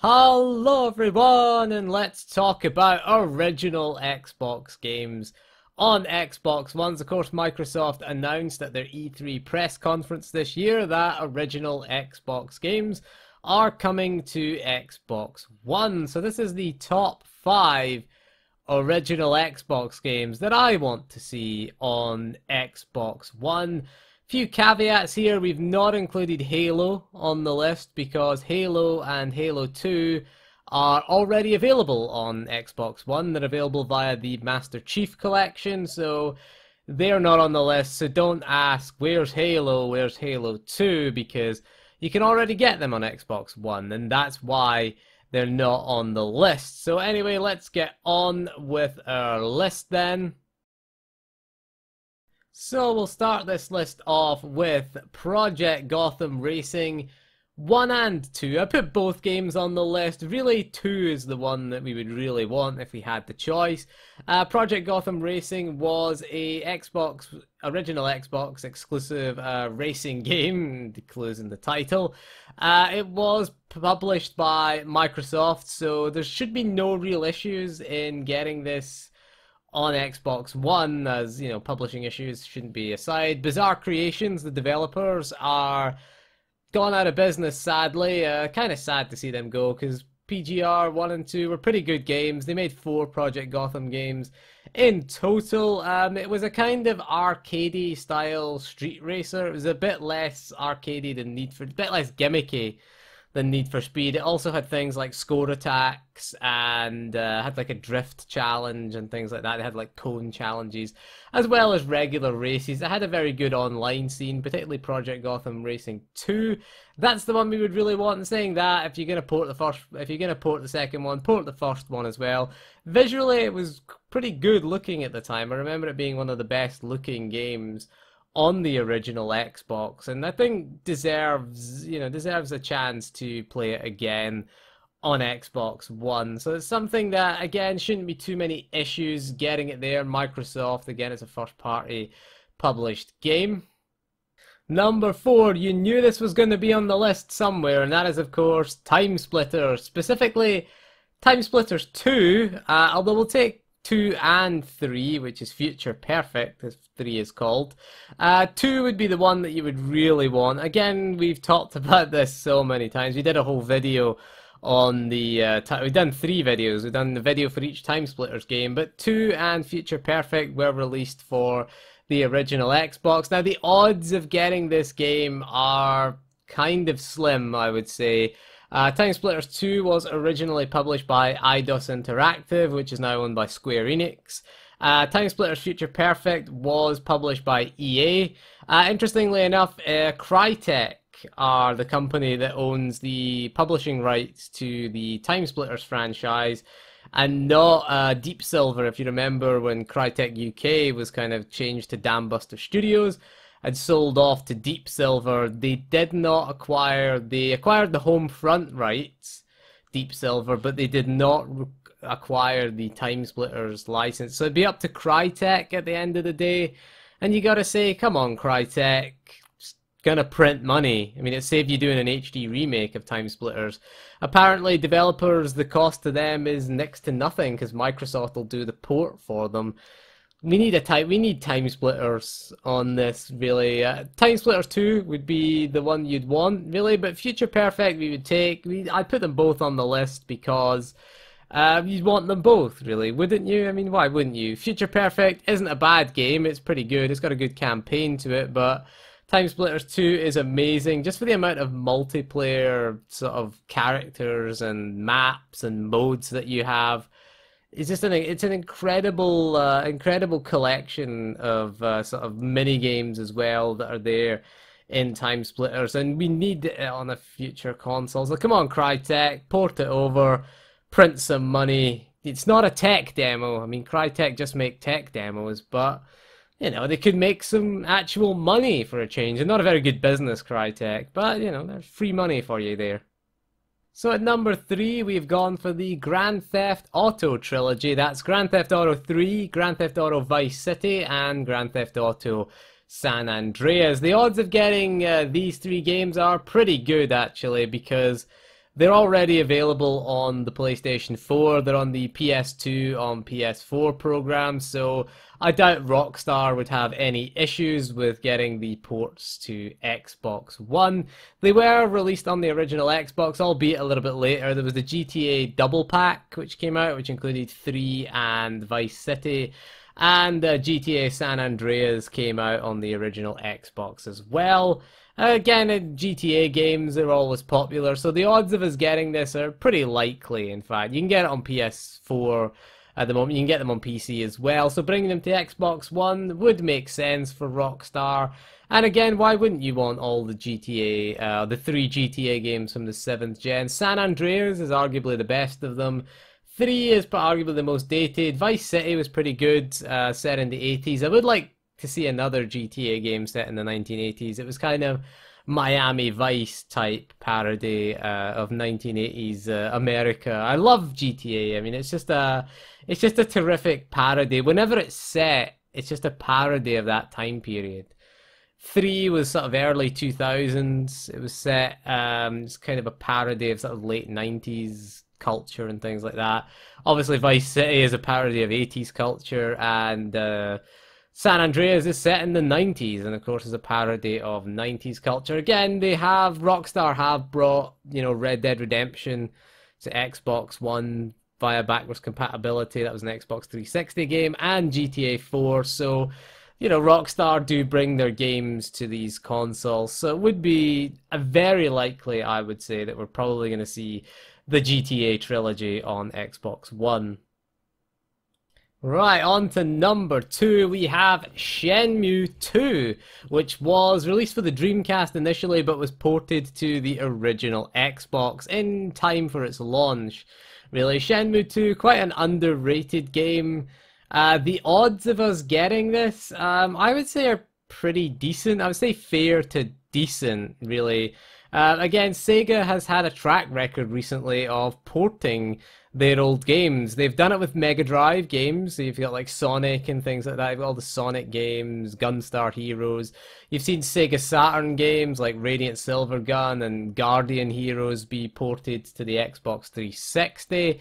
Hello everyone, and let's talk about original Xbox games on Xbox One. Of course, Microsoft announced at their E3 press conference this year that original Xbox games are coming to Xbox One. So this is the top 5 original Xbox games that I want to see on Xbox One. Few caveats here. We've not included Halo on the list because Halo and Halo 2 are already available on Xbox One. They're available via the Master Chief Collection, so they're not on the list. So don't ask, where's Halo, where's Halo 2, because you can already get them on Xbox One, and that's why they're not on the list. So anyway, let's get on with our list then. So we'll start this list off with Project Gotham Racing 1 and 2. I put both games on the list. Really, 2 is the one that we would really want if we had the choice. Project Gotham Racing was a original Xbox exclusive racing game, clues in the title. It was published by Microsoft, so there should be no real issues in getting this on Xbox One, as you know, publishing issues shouldn't be aside. Bizarre Creations, the developers, are gone out of business, sadly. Kind of sad to see them go, because PGR 1 and 2 were pretty good games. They made 4 Project Gotham games in total. It was a kind of arcadey style street racer. It was a bit less arcadey than a bit less gimmicky than Need for Speed. It also had things like score attacks and had like a drift challenge and things like that. It had like cone challenges as well as regular races. It had a very good online scene, particularly Project Gotham Racing 2. That's the one we would really want. And saying that, if you're gonna port the second one, port the first one as well. Visually, it was pretty good looking at the time. I remember it being one of the best looking games on the original Xbox, and I think deserves a chance to play it again on Xbox One. So it's something that, again, shouldn't be too many issues getting it there. Microsoft, again, it's a first party published game. Number 4, you knew this was going to be on the list somewhere, and that is, of course, Timesplitters. Specifically, Timesplitters 2, although we'll take 2 and 3, which is Future Perfect, as 3 is called. 2 would be the one that you would really want. Again, we've talked about this so many times. We did a whole video on the... we've done 3 videos. We've done the video for each Timesplitters game, but 2 and Future Perfect were released for the original Xbox. Now, the odds of getting this game are kind of slim, I would say. Timesplitters 2 was originally published by Eidos Interactive, which is now owned by Square Enix. Timesplitters Future Perfect was published by EA. Interestingly enough, Crytek are the company that owns the publishing rights to the Timesplitters franchise, and not Deep Silver. If you remember when Crytek UK was kind of changed to Dambuster Studios and sold off to Deep Silver, they did not acquire... They acquired the home front rights, Deep Silver, but they did not acquire the Timesplitters license. So it'd be up to Crytek at the end of the day. And you gotta say, come on, Crytek, it's gonna print money. I mean, it saved you doing an HD remake of Timesplitters. Apparently, developers, the cost to them is next to nothing, because Microsoft will do the port for them. We need Timesplitters on this, really. Timesplitters 2 would be the one you'd want, really, but Future Perfect we would take. I'd put them both on the list because you'd want them both, really, wouldn't you? I mean, why wouldn't you? Future Perfect isn't a bad game. It's pretty good. It's got a good campaign to it, but Timesplitters 2 is amazing just for the amount of multiplayer sort of characters and maps and modes that you have. It's just an incredible collection of sort of mini games as well that are there in Timesplitters, and we need it on a future console. So come on, Crytek, port it over, print some money. It's not a tech demo. I mean, Crytek just make tech demos, but you know, they could make some actual money for a change. They're not a very good business, Crytek, but you know, there's free money for you there. So at number 3, we've gone for the Grand Theft Auto trilogy. That's Grand Theft Auto 3, Grand Theft Auto Vice City, and Grand Theft Auto San Andreas. The odds of getting these 3 games are pretty good, actually, because They're already available on the PlayStation 4. They're on the PS2, on PS4 programs, so I doubt Rockstar would have any issues with getting the ports to Xbox One. They were released on the original Xbox, albeit a little bit later. There was the GTA Double Pack, which came out, which included 3 and Vice City. And GTA San Andreas came out on the original Xbox as well. Again, GTA games are always popular, so the odds of us getting this are pretty likely, in fact. You can get it on PS4 at the moment, you can get them on PC as well, so bringing them to Xbox One would make sense for Rockstar. And again, why wouldn't you want all the GTA, the 3 GTA games from the 7th gen? San Andreas is arguably the best of them. 3 is arguably the most dated. Vice City was pretty good, set in the 80s. I would like to see another GTA game set in the 1980s. It was kind of Miami Vice type parody of 1980s America. I love GTA. I mean, it's just a terrific parody. Whenever it's set, it's just a parody of that time period. 3 was sort of early 2000s. It was set, it's kind of a parody of sort of late 90s culture and things like that. Obviously, Vice City is a parody of 80s culture, and San Andreas is set in the 90s, and of course is a parody of 90s culture. Again, Rockstar have brought, Red Dead Redemption to Xbox One via backwards compatibility. That was an Xbox 360 game, and GTA 4, so, Rockstar do bring their games to these consoles, so it would be very likely, I would say, that we're probably going to see the GTA trilogy on Xbox One. Right, on to number 2, we have Shenmue II, which was released for the Dreamcast initially, but was ported to the original Xbox in time for its launch. Really, Shenmue II, quite an underrated game. The odds of us getting this, I would say are pretty decent. I would say fair to decent, really. Again, Sega has had a track record recently of porting their old games. They've done it with Mega Drive games, so you've got like Sonic and things like that. You've got all the Sonic games, Gunstar Heroes. You've seen Sega Saturn games like Radiant Silvergun and Guardian Heroes be ported to the Xbox 360.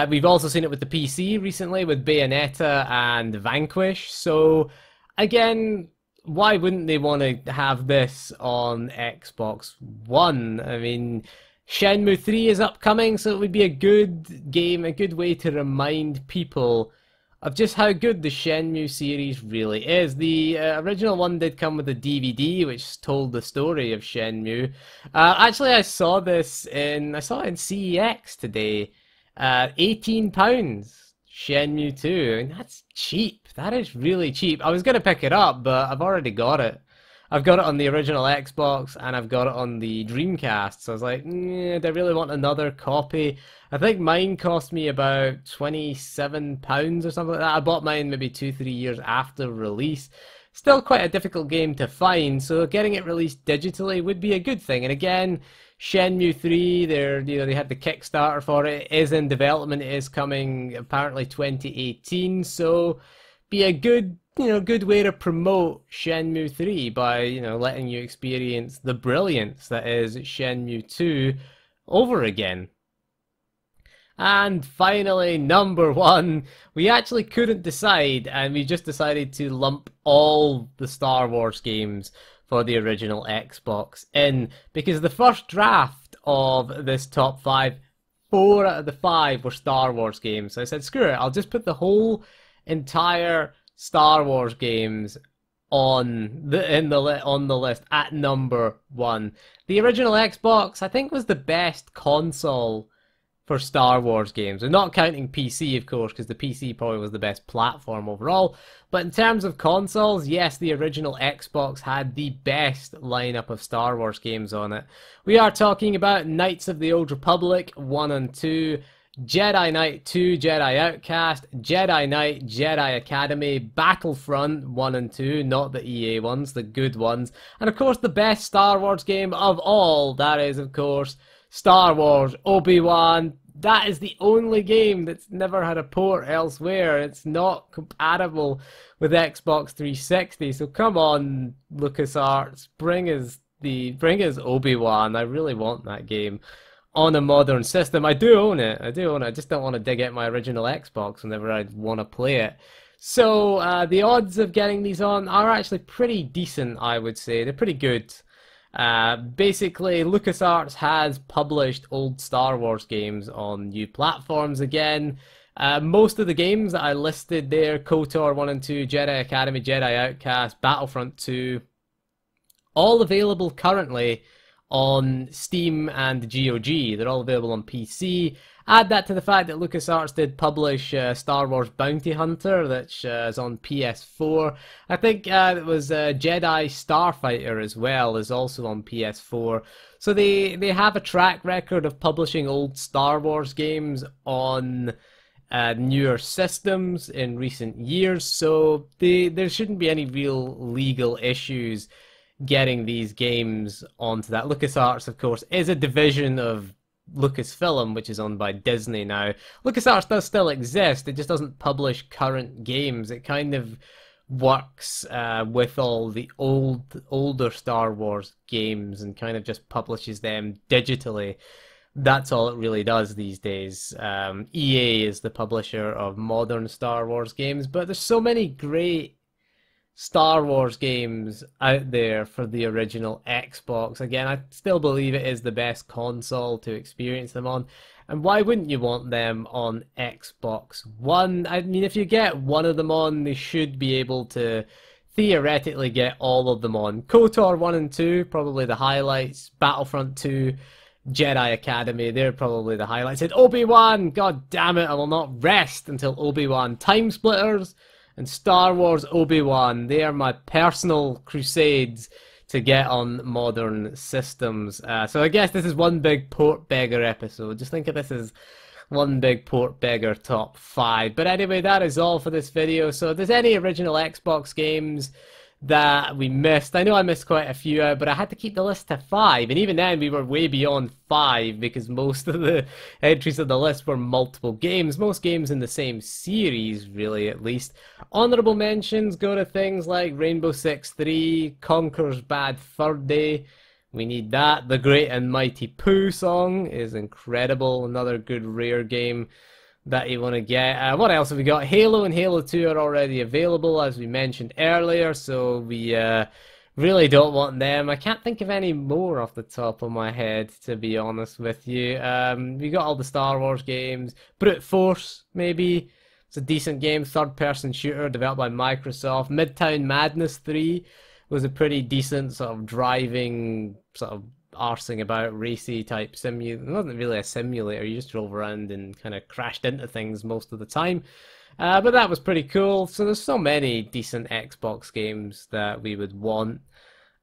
We've also seen it with the PC recently with Bayonetta and Vanquish. So again, why wouldn't they want to have this on Xbox One? I mean, Shenmue 3 is upcoming, so it would be a good game, a good way to remind people of just how good the Shenmue series really is. The original one did come with a DVD, which told the story of Shenmue. Actually, I saw it in CEX today. £18. Shenmue 2, and that's cheap. That is really cheap. I was going to pick it up, but I've already got it. I've got it on the original Xbox, and I've got it on the Dreamcast, so I was like, do I really want another copy? I think mine cost me about £27 or something like that. I bought mine maybe 2-3 years after release. Still quite a difficult game to find, so getting it released digitally would be a good thing. And again, Shenmue 3, they had the Kickstarter for it. It is in development. It is coming apparently 2018. So be a good way to promote Shenmue 3 by, letting you experience the brilliance that is Shenmue 2 over again. And finally, number 1, we actually couldn't decide, and we just decided to lump all the Star Wars games for the original Xbox in, because the first draft of this top 5, 4 out of the 5 were Star Wars games. So I said, screw it, I'll just put the whole entire Star Wars games on the list at number 1. The original Xbox, I think, was the best console for Star Wars games. We're not counting PC, of course, because the PC probably was the best platform overall. But in terms of consoles, yes, the original Xbox had the best lineup of Star Wars games on it. We are talking about Knights of the Old Republic 1 and 2, Jedi Knight 2, Jedi Outcast, Jedi Knight, Jedi Academy, Battlefront 1 and 2, not the EA ones, the good ones. And of course, the best Star Wars game of all, that is, of course, Star Wars Obi-Wan. That is the only game that's never had a port elsewhere. It's not compatible with Xbox 360. So come on, LucasArts, bring us Obi-Wan. I really want that game on a modern system. I do own it. I do own it. I just don't want to dig out my original Xbox whenever I want to play it. So the odds of getting these on are actually pretty decent, I would say. They're pretty good. Basically, LucasArts has published old Star Wars games on new platforms again. Most of the games that I listed there, KOTOR 1 and 2, Jedi Academy, Jedi Outcast, Battlefront 2, all available currently on Steam and GOG. They're all available on PC. Add that to the fact that LucasArts did publish Star Wars Bounty Hunter, which is on PS4. I think it was Jedi Starfighter as well, is also on PS4. So they have a track record of publishing old Star Wars games on newer systems in recent years. So there shouldn't be any real legal issues getting these games onto that. LucasArts, of course, is a division of Lucasfilm, which is owned by Disney now. LucasArts does still exist, it just doesn't publish current games. It kind of works with all the older Star Wars games and kind of just publishes them digitally. That's all it really does these days. EA is the publisher of modern Star Wars games, but there's so many great Star Wars games out there for the original Xbox. Again, I still believe it is the best console to experience them on. And why wouldn't you want them on Xbox One? I mean, if you get one of them on, they should be able to theoretically get all of them on. KOTOR 1 and 2, probably the highlights. Battlefront 2, Jedi Academy, they're probably the highlights. And Obi-Wan, god damn it, I will not rest until Obi-Wan. Timesplitters and Star Wars Obi-Wan, they are my personal crusades to get on modern systems. So I guess this is one big port beggar episode. Just think of this as one big port beggar top 5. But anyway, that is all for this video. So if there's any original Xbox games that we missed, I know I missed quite a few out, but I had to keep the list to 5, and even then we were way beyond 5 because most of the entries on the list were multiple games, most games in the same series, really, at least. Honourable mentions go to things like Rainbow Six 3, Conker's Bad Fur Day, we need that. The Great and Mighty Pooh song is incredible, another good rare game that you want to get. What else have we got? Halo and Halo 2 are already available, as we mentioned earlier, so we really don't want them. I can't think of any more off the top of my head, to be honest with you. We got all the Star Wars games. Brute Force, maybe. It's a decent game, third-person shooter developed by Microsoft. Midtown Madness 3 was a pretty decent sort of driving, sort of arsing about racy type simulator. It wasn't really a simulator, you just drove around and kind of crashed into things most of the time, but that was pretty cool. So there's so many decent Xbox games that we would want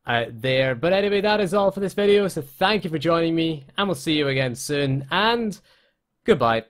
out there. But anyway, that is all for this video, so thank you for joining me, and we'll see you again soon, and goodbye.